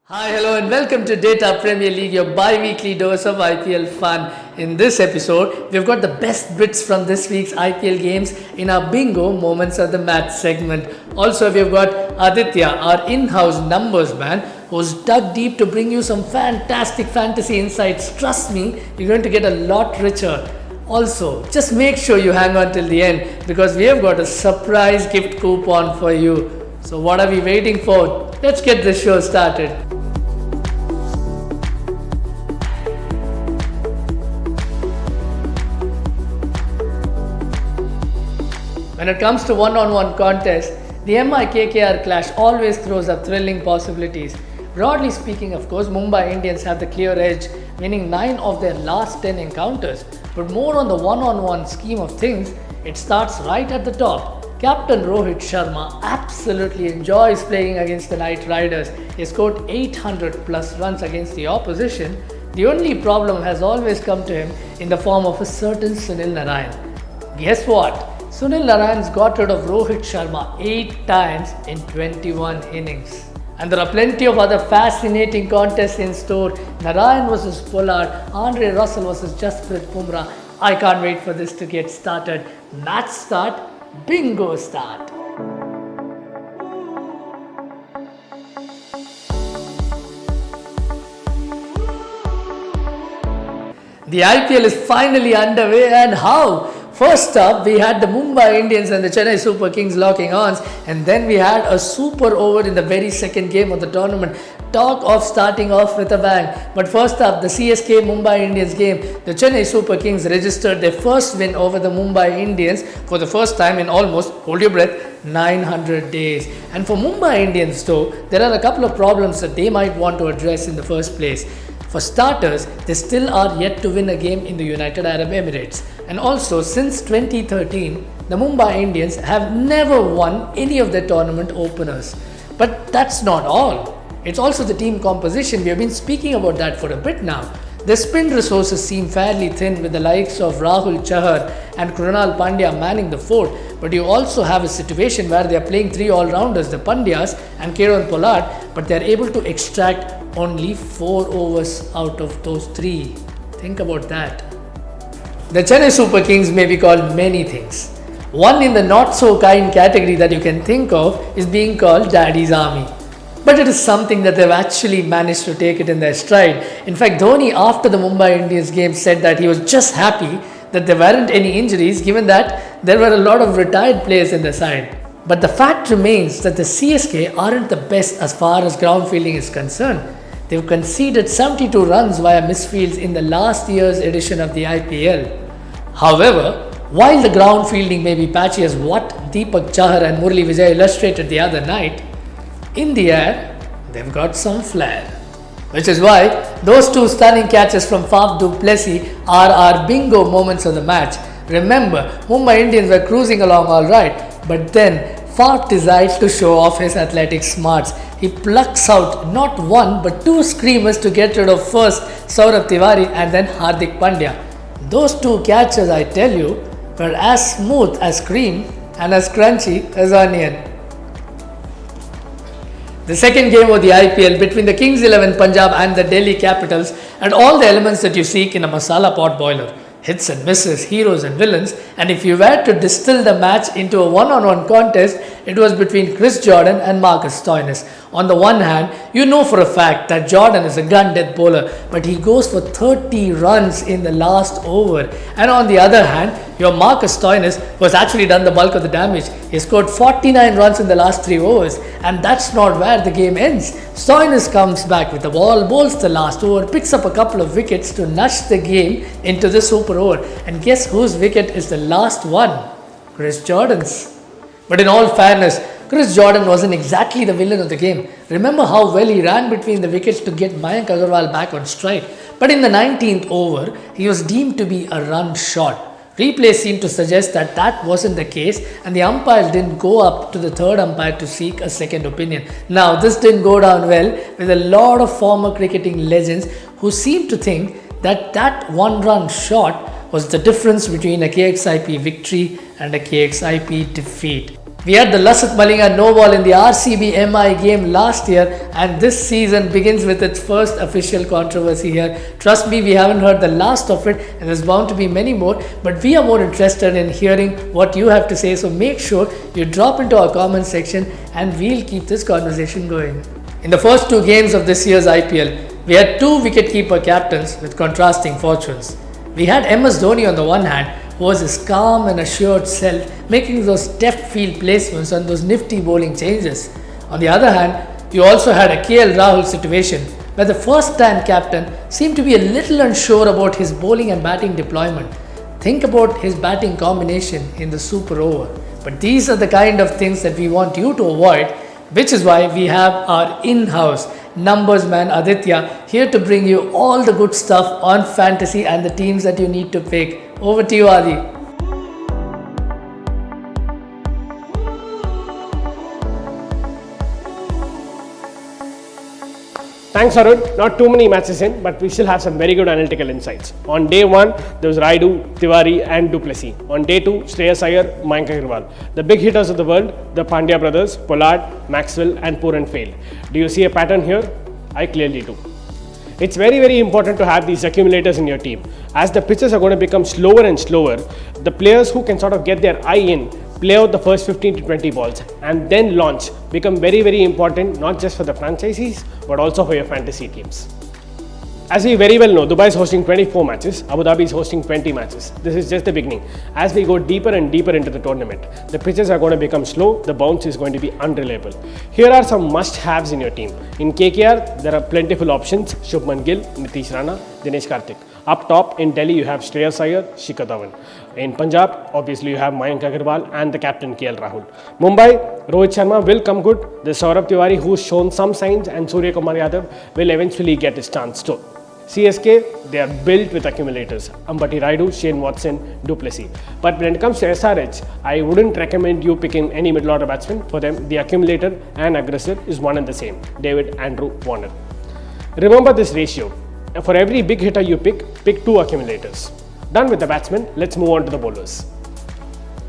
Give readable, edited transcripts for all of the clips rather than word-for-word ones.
Hi, hello, and welcome to Data Premier League, your bi-weekly dose of IPL fun. In this episode, we've got the best bits from this week's IPL games in our bingo moments of the match segment. Also, we've got Aditya, our in-house numbers man, who's dug deep to bring you some fantastic fantasy insights. Trust me, you're going to get a lot richer. Also, just make sure you hang on till the end because we have got a surprise gift coupon for you. So what are we waiting for? Let's get this show started. When it comes to one-on-one contests, the MI-KKR clash always throws up thrilling possibilities. Broadly speaking, of course, Mumbai Indians have the clear edge, winning 9 of their last 10 encounters. But more on the one-on-one scheme of things, it starts right at the top. Captain Rohit Sharma absolutely enjoys playing against the Knight Riders. He scored 800 plus runs against the opposition. The only problem has always come to him in the form of a certain Sunil Narine. Guess what? Sunil Narayan's got rid of Rohit Sharma 8 times in 21 innings. And there are plenty of other fascinating contests in store. Narayan versus Pollard, Andre Russell versus Jasprit Bumrah. I can't wait for this to get started. Match start, bingo start. The IPL is finally underway, and how? First up, we had the Mumbai Indians and the Chennai Super Kings locking arms, and then we had a super over in the very second game of the tournament. Talk of starting off with a bang. But first up, the CSK Mumbai Indians game. The Chennai Super Kings registered their first win over the Mumbai Indians for the first time in almost, hold your breath, 900 days. And for Mumbai Indians though, there are a couple of problems that they might want to address in the first place. For starters, they still are yet to win a game in the United Arab Emirates. And also, since 2013, the Mumbai Indians have never won any of their tournament openers. But that's not all. It's also the team composition. We have been speaking about that for a bit now. The spin resources seem fairly thin with the likes of Rahul Chahar and Krunal Pandya manning the fort. But you also have a situation where they are playing 3 all-rounders, the Pandyas and Kieron Pollard, but they are able to extract only 4 overs out of those 3. Think about that. The Chennai Super Kings may be called many things. One in the not so kind category that you can think of is being called Daddy's Army. But it is something that they've actually managed to take it in their stride. In fact, Dhoni after the Mumbai Indians game said that he was just happy that there weren't any injuries given that there were a lot of retired players in the side. But the fact remains that the CSK aren't the best as far as ground fielding is concerned. They've conceded 72 runs via misfields in the last year's edition of the IPL. However, while the ground fielding may be patchy as what Deepak Chahar and Murali Vijay illustrated the other night, in the air, they've got some flair. Which is why those 2 stunning catches from Faf du Plessis are our bingo moments of the match. Remember, Mumbai Indians were cruising along alright, but then Faf decides to show off his athletic smarts. He plucks out not 1 but 2 screamers to get rid of first Saurabh Tiwari and then Hardik Pandya. Those 2 catches, I tell you, were as smooth as cream and as crunchy as onion. The second game of the IPL between the Kings 11 Punjab and the Delhi Capitals had all the elements that you seek in a masala pot boiler. Hits and misses, heroes and villains, and if you were to distill the match into a one-on-one contest, it was between Chris Jordan and Marcus Stoinis. On the one hand, you know for a fact that Jordan is a gun-death bowler, but he goes for 30 runs in the last over. And on the other hand, your Marcus Stoinis was actually done the bulk of the damage. He scored 49 runs in the last 3 overs, and that's not where the game ends. Stoinis comes back with the ball, bowls the last over, picks up a couple of wickets to nudge the game into the super over. And guess whose wicket is the last one? Chris Jordan's. But in all fairness, Chris Jordan wasn't exactly the villain of the game. Remember how well he ran between the wickets to get Mayank Agarwal back on strike. But in the 19th over, he was deemed to be a run short. Replays seemed to suggest that that wasn't the case, and the umpires didn't go up to the third umpire to seek a second opinion. Now, this didn't go down well with a lot of former cricketing legends who seemed to think that that 1-run shot was the difference between a KXIP victory and a KXIP defeat. We had the Lasat Malinga no ball in the RCB MI game last year, and this season begins with its first official controversy here. Trust me, we haven't heard the last of it, and there's bound to be many more, but we are more interested in hearing what you have to say, so make sure you drop into our comment section and we'll keep this conversation going. In the first two games of this year's IPL, we had two wicketkeeper captains with contrasting fortunes. We had MS Dhoni on the one hand, who was his calm and assured self, making those deft field placements and those nifty bowling changes. On the other hand, you also had a KL Rahul situation, where the first-time captain seemed to be a little unsure about his bowling and batting deployment. Think about his batting combination in the super over. But these are the kind of things that we want you to avoid, which is why we have our in-house numbers man Aditya here to bring you all the good stuff on fantasy and the teams that you need to pick. Over to you, Adi. Thanks, Arun. Not too many matches in, but we still have some very good analytical insights. On day one, there was Raidu, Tiwari, and du Plessis. On day two, Shreyas Iyer, Mayank Agarwal. The big hitters of the world, the Pandya brothers, Pollard, Maxwell, and Pooran failed. Do you see a pattern here? I clearly do. It's very, very important to have these accumulators in your team. As the pitches are going to become slower and slower, the players who can sort of get their eye in, play out the first 15 to 20 balls and then launch become very, very important, not just for the franchisees, but also for your fantasy teams. As we very well know, Dubai is hosting 24 matches, Abu Dhabi is hosting 20 matches. This is just the beginning. As we go deeper and deeper into the tournament, the pitches are going to become slow, the bounce is going to be unreliable. Here are some must-haves in your team. In KKR, there are plentiful options: Shubman Gill, Nitish Rana, Dinesh Karthik. Up top in Delhi, you have Shreyas Iyer, Shikhar Dhawan. In Punjab, obviously you have Mayank Agarwal and the captain KL Rahul. Mumbai, Rohit Sharma will come good. The Saurabh Tiwari, who's shown some signs, and Surya Kumar Yadav will eventually get his chance too. CSK, they are built with accumulators. Ambati Raidu, Shane Watson, du Plessis. But when it comes to SRH, I wouldn't recommend you picking any middle order batsman. For them, the accumulator and aggressor is one and the same. David Andrew Warner. Remember this ratio. For every big hitter you pick two accumulators. Done with the batsmen, let's move on to the bowlers.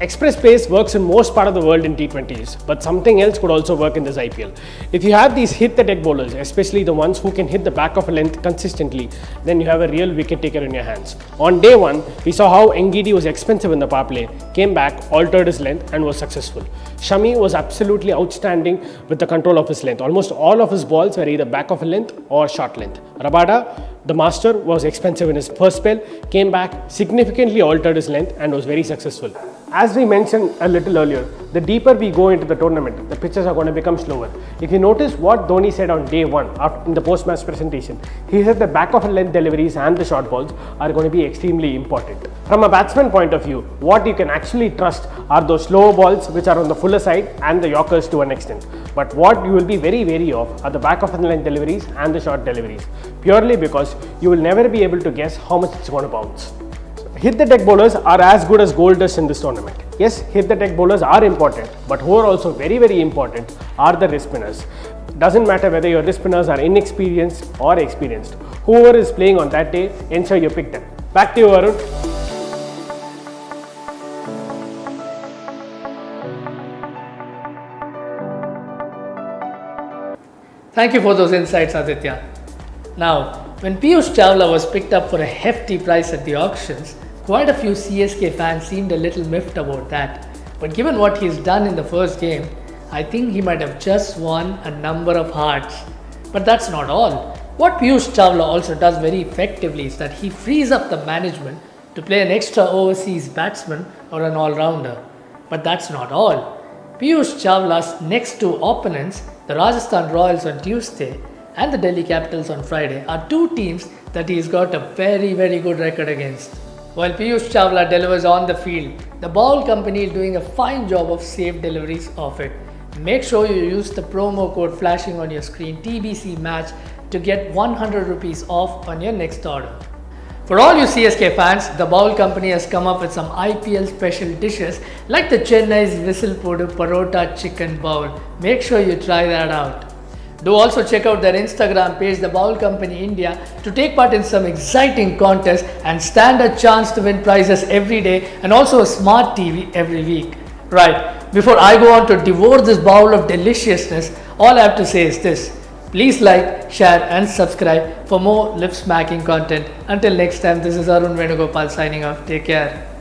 Express pace works in most part of the world in T20s, but something else could also work in this IPL. If you have these hit the deck bowlers, especially the ones who can hit the back of a length consistently, then you have a real wicket taker in your hands. On day one, we saw how Ngidi was expensive in the power play, came back, altered his length and was successful. Shami was absolutely outstanding with the control of his length. Almost all of his balls were either back of a length or short length. Rabada, the master, was expensive in his first spell, came back, significantly altered his length and was very successful. As we mentioned a little earlier, the deeper we go into the tournament, the pitches are going to become slower. If you notice what Dhoni said on day one in the post-match presentation, he said the back of a length deliveries and the short balls are going to be extremely important. From a batsman point of view, what you can actually trust are those slower balls which are on the fuller side and the Yorkers to an extent. But what you will be very wary of are the back of a length deliveries and the short deliveries, purely because you will never be able to guess how much it's going to bounce. Hit the deck bowlers are as good as gold dust in this tournament. Yes, hit the deck bowlers are important, but who are also very, very important are the wrist spinners. Doesn't matter whether your wrist spinners are inexperienced or experienced. Whoever is playing on that day, ensure you pick them. Back to you, Arun. Thank you for those insights, Aditya. Now, when Piyush Chawla was picked up for a hefty price at the auctions, quite a few CSK fans seemed a little miffed about that. But given what he's done in the first game, I think he might have just won a number of hearts. But that's not all. What Piyush Chawla also does very effectively is that he frees up the management to play an extra overseas batsman or an all-rounder. But that's not all. Piyush Chawla's next two opponents, the Rajasthan Royals on Tuesday and the Delhi Capitals on Friday, are two teams that he's got a very, very good record against. While Piyush Chawla delivers on the field, the ball company is doing a fine job of safe deliveries of it. Make sure you use the promo code flashing on your screen, TBC Match, to get 100 rupees off on your next order. For all you CSK fans, the bowl company has come up with some IPL special dishes like the Chennai's Whistle Podu Parota Chicken Bowl. Make sure you try that out. Do also check out their Instagram page, The Bowl Company India, to take part in some exciting contests and stand a chance to win prizes every day and also a smart TV every week. Right, before I go on to devour this bowl of deliciousness, all I have to say is this. Please like, share and subscribe for more lip smacking content. Until next time, this is Arun Venugopal signing off. Take care.